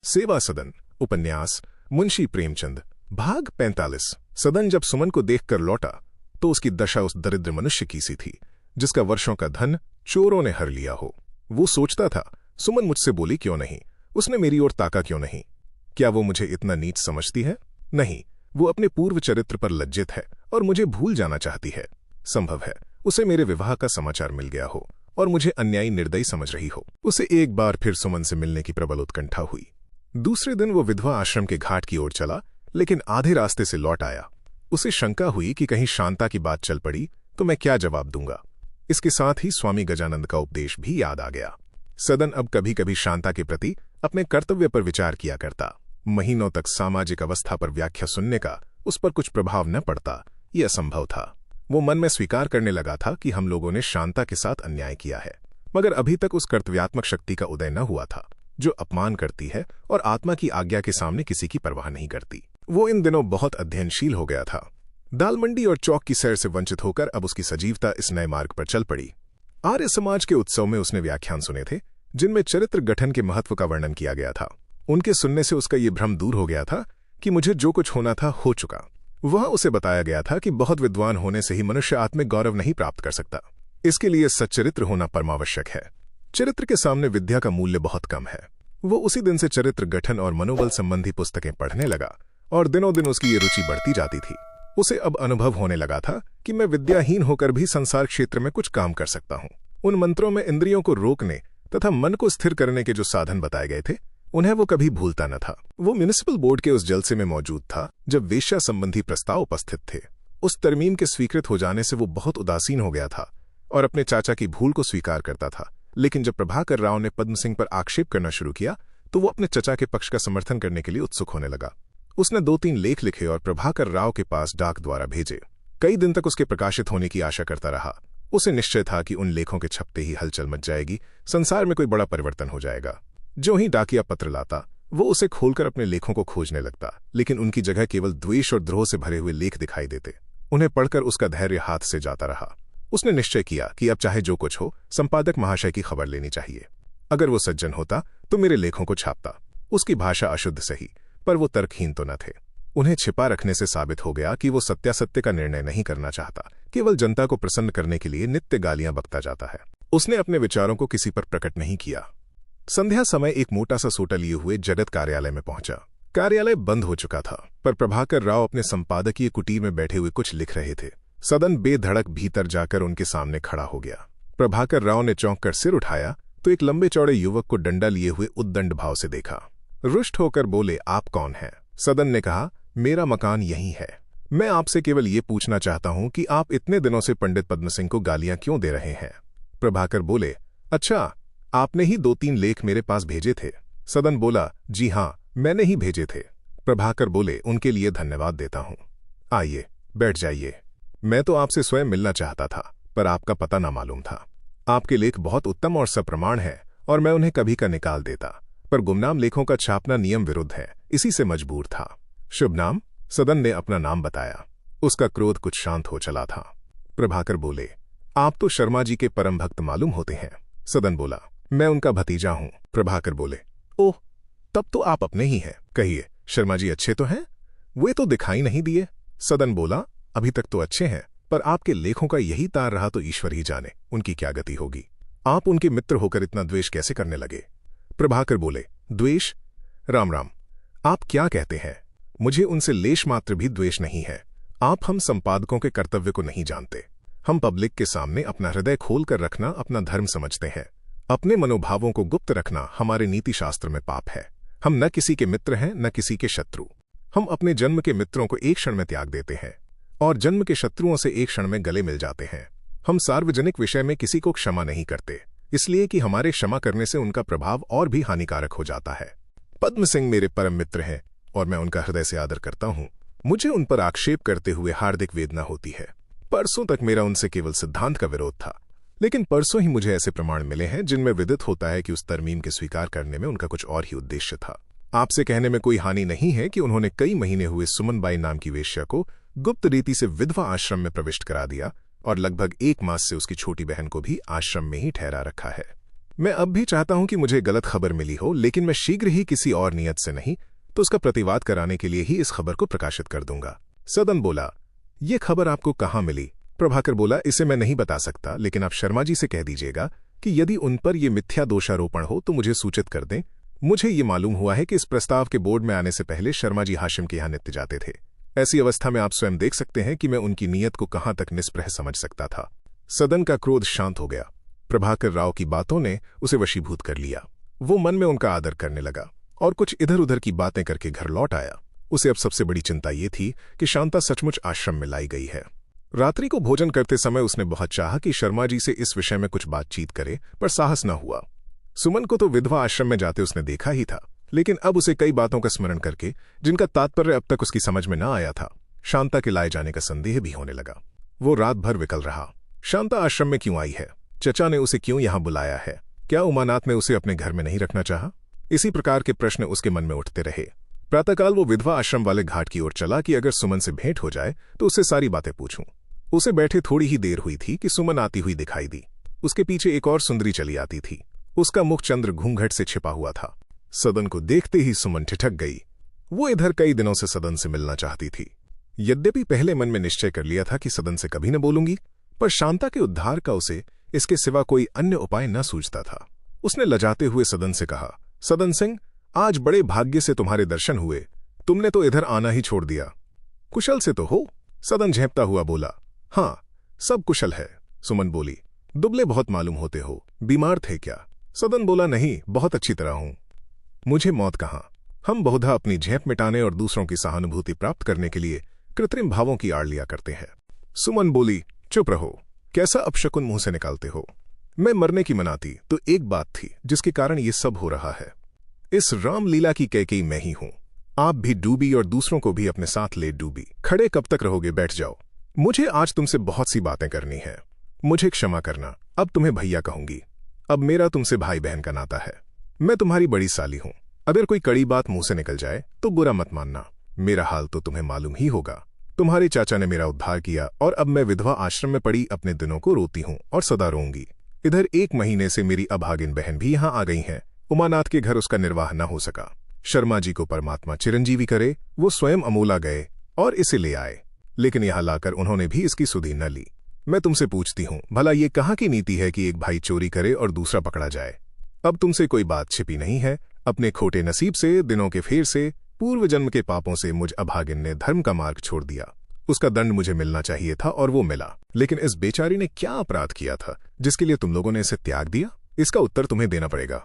सेवा सदन उपन्यास मुंशी प्रेमचंद भाग 45। सदन जब सुमन को देखकर लौटा तो उसकी दशा उस दरिद्र मनुष्य की सी थी जिसका वर्षों का धन चोरों ने हर लिया हो। वो सोचता था, सुमन मुझसे बोली क्यों नहीं, उसने मेरी ओर ताका क्यों नहीं। क्या वो मुझे इतना नीच समझती है? नहीं, वो अपने पूर्व चरित्र पर लज्जित है और मुझे भूल जाना चाहती है। संभव है उसे मेरे विवाह का समाचार मिल गया हो और मुझे अन्यायी निर्दयी समझ रही हो। उसे एक बार फिर सुमन से मिलने की प्रबल उत्कंठा हुई। दूसरे दिन वो विधवा आश्रम के घाट की ओर चला, लेकिन आधे रास्ते से लौट आया। उसे शंका हुई कि कहीं शांता की बात चल पड़ी तो मैं क्या जवाब दूंगा। इसके साथ ही स्वामी गजानंद का उपदेश भी याद आ गया। सदन अब कभी कभी शांता के प्रति अपने कर्तव्य पर विचार किया करता। महीनों तक सामाजिक अवस्था पर व्याख्या सुनने का उस पर कुछ प्रभाव न पड़ता, यह असंभव था। वो मन में स्वीकार करने लगा था कि हम लोगों ने शांता के साथ अन्याय किया है, मगर अभी तक उस कर्तव्यात्मक शक्ति का उदय न हुआ था जो अपमान करती है और आत्मा की आज्ञा के सामने किसी की परवाह नहीं करती। वो इन दिनों बहुत अध्ययनशील हो गया था। दाल मंडी और चौक की सैर से वंचित होकर अब उसकी सजीवता इस नए मार्ग पर चल पड़ी। आर्य समाज के उत्सव में उसने व्याख्यान सुने थे जिनमें चरित्र गठन के महत्व का वर्णन किया गया था। उनके सुनने से उसका ये भ्रम दूर हो गया था कि मुझे जो कुछ होना था हो चुका। वहां उसे बताया गया था कि बहुत विद्वान होने से ही मनुष्य आत्मिक गौरव नहीं प्राप्त कर सकता। इसके लिए सच्चरित्र होना परमावश्यक है। चरित्र के सामने विद्या का मूल्य बहुत कम है। वो उसी दिन से चरित्र गठन और मनोबल संबंधी पुस्तकें पढ़ने लगा और दिनों दिन उसकी ये रुचि बढ़ती जाती थी। उसे अब अनुभव होने लगा था कि मैं विद्याहीन होकर भी संसार क्षेत्र में कुछ काम कर सकता हूँ। उन मंत्रों में इंद्रियों को रोकने तथा मन को स्थिर करने के जो साधन बताए गए थे उन्हें वो कभी भूलता न था। वो म्युनिसिपल बोर्ड के उस जलसे में मौजूद था जब वेश्या संबंधी प्रस्ताव उपस्थित थे। उस तरमीम के स्वीकृत हो जाने से वो बहुत उदासीन हो गया था और अपने चाचा की भूल को स्वीकार करता था। लेकिन जब प्रभाकर राव ने पद्म सिंह पर आक्षेप करना शुरू किया तो वो अपने चचा के पक्ष का समर्थन करने के लिए उत्सुक होने लगा। उसने 2-3 लेख लिखे और प्रभाकर राव के पास डाक द्वारा भेजे। कई दिन तक उसके प्रकाशित होने की आशा करता रहा। उसे निश्चय था कि उन लेखों के छपते ही हलचल मच जाएगी, संसार में कोई बड़ा परिवर्तन हो जाएगा। जो ही डाकिया पत्र लाता वो उसे खोलकर अपने लेखों को खोजने लगता, लेकिन उनकी जगह केवल द्वेष और द्रोह से भरे हुए लेख दिखाई देते। उन्हें पढ़कर उसका धैर्य हाथ से जाता रहा। उसने निश्चय किया कि अब चाहे जो कुछ हो संपादक महाशय की खबर लेनी चाहिए। अगर वो सज्जन होता तो मेरे लेखों को छापता। उसकी भाषा अशुद्ध सही, पर वो तर्कहीन तो न थे। उन्हें छिपा रखने से साबित हो गया कि वो सत्यासत्य का निर्णय नहीं करना चाहता, केवल जनता को प्रसन्न करने के लिए नित्य गालियां बकता जाता है। उसने अपने विचारों को किसी पर प्रकट नहीं किया। संध्या समय एक मोटा सा सोटा लिए हुए जगत कार्यालय में पहुंचा। कार्यालय बंद हो चुका था, पर प्रभाकर राव अपने संपादकीय कुटीर में बैठे हुए कुछ लिख रहे थे। सदन बेधड़क भीतर जाकर उनके सामने खड़ा हो गया। प्रभाकर राव ने चौंक कर सिर उठाया तो एक लंबे चौड़े युवक को डंडा लिए हुए उद्दंड भाव से देखा। रुष्ट होकर बोले, आप कौन हैं? सदन ने कहा, मेरा मकान यही है। मैं आपसे केवल ये पूछना चाहता हूं कि आप इतने दिनों से पंडित पद्म सिंह को गालियां क्यों दे रहे हैं? प्रभाकर बोले, अच्छा, आपने ही 2-3 लेख मेरे पास भेजे थे। सदन बोला, जी हाँ, मैंने ही भेजे थे। प्रभाकर बोले, उनके लिए धन्यवाद देता हूं। आइए, बैठ जाइए। मैं तो आपसे स्वयं मिलना चाहता था, पर आपका पता ना मालूम था। आपके लेख बहुत उत्तम और सप्रमाण हैं और मैं उन्हें कभी का निकाल देता, पर गुमनाम लेखों का छापना नियम विरुद्ध है, इसी से मजबूर था। शुभ नाम? सदन ने अपना नाम बताया। उसका क्रोध कुछ शांत हो चला था। प्रभाकर बोले, आप तो शर्मा जी के परम भक्त मालूम होते हैं। सदन बोला, मैं उनका भतीजा हूं। प्रभाकर बोले, ओह, तब तो आप अपने ही हैं। कहिए, शर्मा जी अच्छे तो हैं? वे तो दिखाई नहीं दिए। सदन बोला, अभी तक तो अच्छे हैं, पर आपके लेखों का यही तार रहा तो ईश्वर ही जाने उनकी क्या गति होगी। आप उनके मित्र होकर इतना द्वेष कैसे करने लगे? प्रभाकर बोले, द्वेष? राम राम, आप क्या कहते हैं? मुझे उनसे लेश मात्र भी द्वेष नहीं है। आप हम संपादकों के कर्तव्य को नहीं जानते। हम पब्लिक के सामने अपना हृदय खोल कर रखना अपना धर्म समझते हैं। अपने मनोभावों को गुप्त रखना हमारे नीति शास्त्र में पाप है। हम न किसी के मित्र हैं न किसी के शत्रु। हम अपने जन्म के मित्रों को एक क्षण में त्याग देते हैं और जन्म के शत्रुओं से एक क्षण में गले मिल जाते हैं। हम सार्वजनिक विषय में किसी को क्षमा नहीं करते, इसलिए कि हमारे क्षमा करने से उनका प्रभाव और भी हानिकारक हो जाता है। पद्म सिंह मेरे परम मित्र हैं और मैं उनका हृदय से आदर करता हूं। मुझे उन पर आक्षेप करते हुए हार्दिक वेदना होती है। परसों तक मेरा उनसे केवल सिद्धांत का विरोध था, लेकिन परसों ही मुझे ऐसे प्रमाण मिले हैं जिनमें विदित होता है कि उस तरमीम के स्वीकार करने में उनका कुछ और ही उद्देश्य था। आपसे कहने में कोई हानि नहीं है कि उन्होंने कई महीने हुए सुमनबाई नाम की वेश्या को गुप्त रीति से विधवा आश्रम में प्रविष्ट करा दिया और लगभग 1 मास से उसकी छोटी बहन को भी आश्रम में ही ठहरा रखा है। मैं अब भी चाहता हूं कि मुझे गलत खबर मिली हो, लेकिन मैं शीघ्र ही किसी और नियत से नहीं तो उसका प्रतिवाद कराने के लिए ही इस खबर को प्रकाशित कर दूंगा। सदन बोला, ये खबर आपको कहाँ मिली? प्रभाकर बोला, इसे मैं नहीं बता सकता, लेकिन आप शर्मा जी से कह दीजिएगा कि यदि उन पर यह मिथ्या दोषारोपण हो तो मुझे सूचित कर दें। मुझे ये मालूम हुआ है कि इस प्रस्ताव के बोर्ड में आने से पहले शर्मा जी हाशिम के यहाँ नित्य जाते थे। ऐसी अवस्था में आप स्वयं देख सकते हैं कि मैं उनकी नीयत को कहां तक निष्प्रह समझ सकता था। सदन का क्रोध शांत हो गया। प्रभाकर राव की बातों ने उसे वशीभूत कर लिया। वो मन में उनका आदर करने लगा और कुछ इधर उधर की बातें करके घर लौट आया। उसे अब सबसे बड़ी चिंता ये थी कि शांता सचमुच आश्रम में लाई गई है। रात्रि को भोजन करते समय उसने बहुत चाहा कि शर्मा जी से इस विषय में कुछ बातचीत करे, पर साहस न हुआ। सुमन को तो विधवा आश्रम में जाते उसने देखा ही था, लेकिन अब उसे कई बातों का स्मरण करके, जिनका तात्पर्य अब तक उसकी समझ में न आया था, शांता के लाए जाने का संदेह भी होने लगा। वो रात भर विकल रहा। शांता आश्रम में क्यों आई है? चचा ने उसे क्यों यहां बुलाया है? क्या उमानाथ ने उसे अपने घर में नहीं रखना चाहा? इसी प्रकार के प्रश्न उसके मन में उठते रहे। प्रातःकाल वो विधवा आश्रम वाले घाट की ओर चला कि अगर सुमन से भेंट हो जाए तो उससे सारी बातें पूछूं। उसे बैठे थोड़ी ही देर हुई थी कि सुमन आती हुई दिखाई दी। उसके पीछे एक और सुंदरी चली आती थी। उसका मुख चंद्र घूंघट से छिपा हुआ था। सदन को देखते ही सुमन ठिठक गई। वो इधर कई दिनों से सदन से मिलना चाहती थी। यद्यपि पहले मन में निश्चय कर लिया था कि सदन से कभी न बोलूंगी, पर शांता के उद्धार का उसे इसके सिवा कोई अन्य उपाय न सूझता था। उसने लजाते हुए सदन से कहा, सदन सिंह, आज बड़े भाग्य से तुम्हारे दर्शन हुए। तुमने तो इधर आना ही छोड़ दिया। कुशल से तो हो? सदन झेंपता हुआ बोला, हाँ, सब कुशल है। सुमन बोली, दुबले बहुत मालूम होते हो, बीमार थे क्या? सदन बोला, नहीं, बहुत अच्छी तरह हूं। मुझे मौत कहां। हम बहुधा अपनी झेप मिटाने और दूसरों की सहानुभूति प्राप्त करने के लिए कृत्रिम भावों की आड़ लिया करते हैं। सुमन बोली, चुप रहो, कैसा अपशकुन मुंह से निकालते हो? मैं मरने की मनाती तो एक बात थी जिसके कारण ये सब हो रहा है। इस रामलीला की कैकेयी मैं ही हूं। आप भी डूबी और दूसरों को भी अपने साथ ले डूबी। खड़े कब तक रहोगे? बैठ जाओ। मुझे आज तुमसे बहुत सी बातें करनी है। मुझे क्षमा करना, अब तुम्हें भैया कहूंगी। अब मेरा तुमसे भाई बहन का नाता है। मैं तुम्हारी बड़ी साली हूं। अगर कोई कड़ी बात मुंह से निकल जाए तो बुरा मत मानना। मेरा हाल तो तुम्हें मालूम ही होगा। तुम्हारे चाचा ने मेरा उद्धार किया और अब मैं विधवा आश्रम में पड़ी अपने दिनों को रोती हूं और सदा रोऊंगी। इधर 1 महीने से मेरी अभागिन बहन भी यहां आ गई हैं। उमानाथ के घर उसका निर्वाह न हो सका। शर्मा जी को परमात्मा चिरंजीवी करे, वो स्वयं अमोला गए और इसे ले आए, लेकिन यहां लाकर उन्होंने भी इसकी सुधि न ली। मैं तुमसे पूछती हूं, भला ये कहां की नीति है कि एक भाई चोरी करे और दूसरा पकड़ा जाए? अब तुमसे कोई बात छिपी नहीं है। अपने खोटे नसीब से, दिनों के फेर से, पूर्व जन्म के पापों से मुझ अभागिन ने धर्म का मार्ग छोड़ दिया। उसका दंड मुझे मिलना चाहिए था और वो मिला, लेकिन इस बेचारी ने क्या अपराध किया था जिसके लिए तुम लोगों ने इसे त्याग दिया? इसका उत्तर तुम्हें देना पड़ेगा।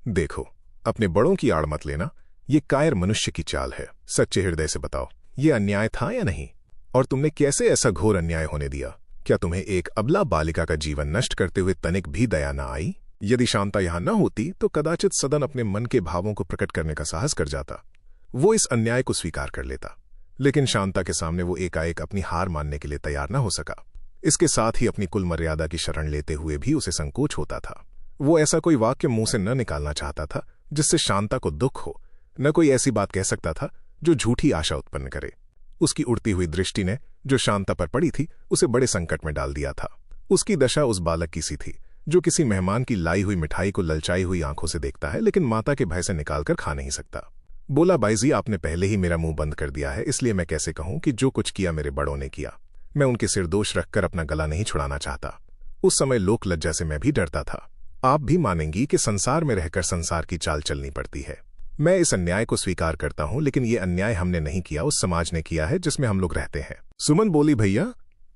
देखो, अपने बड़ों की आड़ मत लेना। ये कायर मनुष्य की चाल है। सच्चे हृदय से बताओ, ये अन्याय था या नहीं? और तुमने कैसे ऐसा घोर अन्याय होने दिया? क्या तुम्हें एक अबला बालिका का जीवन नष्ट करते हुए तनिक भी दया न आई? यदि शांता यहां न होती तो कदाचित सदन अपने मन के भावों को प्रकट करने का साहस कर जाता। वो इस अन्याय को स्वीकार कर लेता, लेकिन शांता के सामने वो एकाएक अपनी हार मानने के लिए तैयार न हो सका। इसके साथ ही अपनी कुल मर्यादा की शरण लेते हुए भी उसे संकोच होता था। वो ऐसा कोई वाक्य मुंह से न निकालना चाहता था जिससे शांता को दुख हो, न कोई ऐसी बात कह सकता था जो झूठी आशा उत्पन्न करे। उसकी उड़ती हुई दृष्टि ने जो शांता पर पड़ी थी उसे बड़े संकट में डाल दिया था। उसकी दशा उस बालक की सी थी जो किसी मेहमान की लाई हुई मिठाई को ललचाई हुई आंखों से देखता है, लेकिन माता के भय से निकालकर खा नहीं सकता। बोला, बाईजी, आपने पहले ही मेरा मुंह बंद कर दिया है, इसलिए मैं कैसे कहूं कि जो कुछ किया मेरे बड़ों ने किया। मैं उनके सिर दोष रखकर अपना गला नहीं छुड़ाना चाहता। उस समय लोक लज्जा से मैं भी डरता था। आप भी मानेंगी कि संसार में रहकर संसार की चाल चलनी पड़ती है। मैं इस अन्याय को स्वीकार करता हूं, लेकिन ये अन्याय हमने नहीं किया, उस समाज ने किया है जिसमें हम लोग रहते हैं। सुमन बोली, भैया,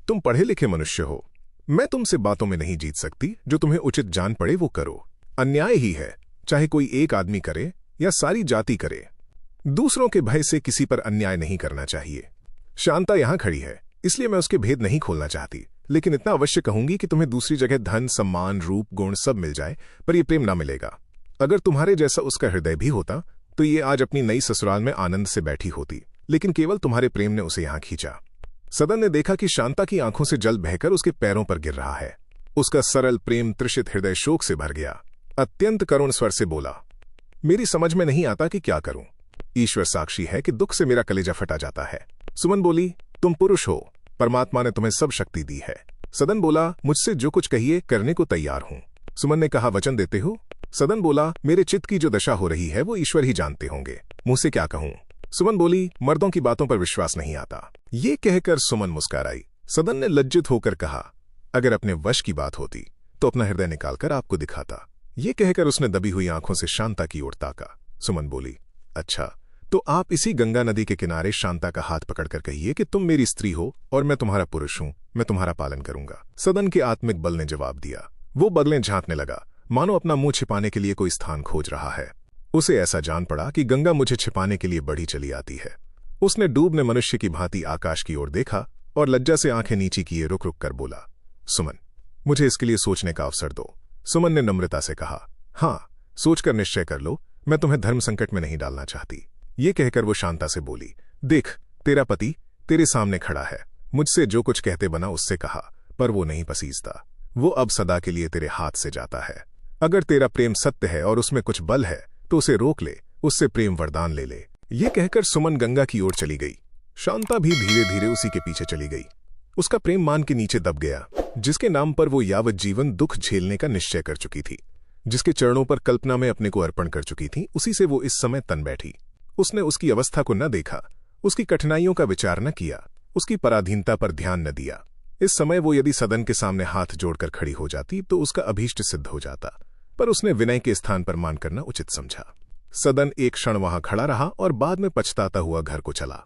तुम पढ़े लिखे मनुष्य हो। मैं तुमसे बातों में नहीं जीत सकती। जो तुम्हें उचित जान पड़े वो करो। अन्याय ही है, चाहे कोई एक आदमी करे या सारी जाति करे। दूसरों के भय से किसी पर अन्याय नहीं करना चाहिए। शांता यहां खड़ी है, इसलिए मैं उसके भेद नहीं खोलना चाहती, लेकिन इतना अवश्य कहूंगी कि तुम्हें दूसरी जगह धन, सम्मान, रूप, गुण सब मिल जाए, पर यह प्रेम ना मिलेगा। अगर तुम्हारे जैसा उसका हृदय भी होता तो ये आज अपनी नई ससुराल में आनंद से बैठी होती, लेकिन केवल तुम्हारे प्रेम ने उसे यहां खींचा। सदन ने देखा कि शांता की आंखों से जल बहकर उसके पैरों पर गिर रहा है। उसका सरल प्रेम तृषित हृदय शोक से भर गया। अत्यंत करुण स्वर से बोला, मेरी समझ में नहीं आता कि क्या करूं। ईश्वर साक्षी है कि दुख से मेरा कलेजा फटा जाता है। सुमन बोली, तुम पुरुष हो, परमात्मा ने तुम्हें सब शक्ति दी है। सदन बोला, मुझसे जो कुछ कहिए करने को तैयार हूं। सुमन ने कहा, वचन देते हो? सदन बोला, मेरे चित्त की जो दशा हो रही है वो ईश्वर ही जानते होंगे, मुंह से क्या कहूं। सुमन बोली, मर्दों की बातों पर विश्वास नहीं आता। ये कहकर सुमन मुस्कुराई। सदन ने लज्जित होकर कहा, अगर अपने वश की बात होती तो अपना हृदय निकालकर आपको दिखाता। ये कहकर उसने दबी हुई आंखों से शांता की ओर ताका। सुमन बोली, अच्छा, तो आप इसी गंगा नदी के किनारे शांता का हाथ पकड़कर कहिए कि तुम मेरी स्त्री हो और मैं तुम्हारा पुरुष हूं, मैं तुम्हारा पालन करूंगा। सदन के आत्मिक बल ने जवाब दिया। वो बगलें झांकने लगा, मानो अपना मुंह छिपाने के लिए कोई स्थान खोज रहा है। उसे ऐसा जान पड़ा कि गंगा मुझे छिपाने के लिए बढ़ी चली आती है। उसने डूबने मनुष्य की भांति आकाश की ओर देखा और लज्जा से आंखें नीची किए रुक रुक कर बोला, सुमन, मुझे इसके लिए सोचने का अवसर दो। सुमन ने नम्रता से कहा, हाँ, सोचकर निश्चय कर लो, मैं तुम्हें धर्म संकट में नहीं डालना चाहती। ये कहकर वो शांता से बोली, देख, तेरा पति तेरे सामने खड़ा है, मुझसे जो कुछ कहते बना उससे कहा, पर वो नहीं पसीजता। वो अब सदा के लिए तेरे हाथ से जाता है। अगर तेरा प्रेम सत्य है और उसमें कुछ बल है तो उसे रोक ले, उससे प्रेम वरदान ले ले। ये कहकर सुमन गंगा की ओर चली गई। शांता भी धीरे धीरे उसी के पीछे चली गई। उसका प्रेम मान के नीचे दब गया, जिसके नाम पर वो यावत जीवन दुख झेलने का निश्चय कर चुकी थी, जिसके चरणों पर कल्पना में अपने को अर्पण कर चुकी थी, उसी से वो इस समय तन बैठी। उसने उसकी अवस्था को न देखा, उसकी कठिनाइयों का विचार न किया, उसकी पराधीनता पर ध्यान न दिया। इस समय वो यदि सदन के सामने हाथ जोड़कर खड़ी हो जाती तो उसका अभीष्ट सिद्ध हो जाता, पर उसने विनय के स्थान पर मान करना उचित समझा। सदन एक क्षण वहां खड़ा रहा और बाद में पछताता हुआ घर को चला।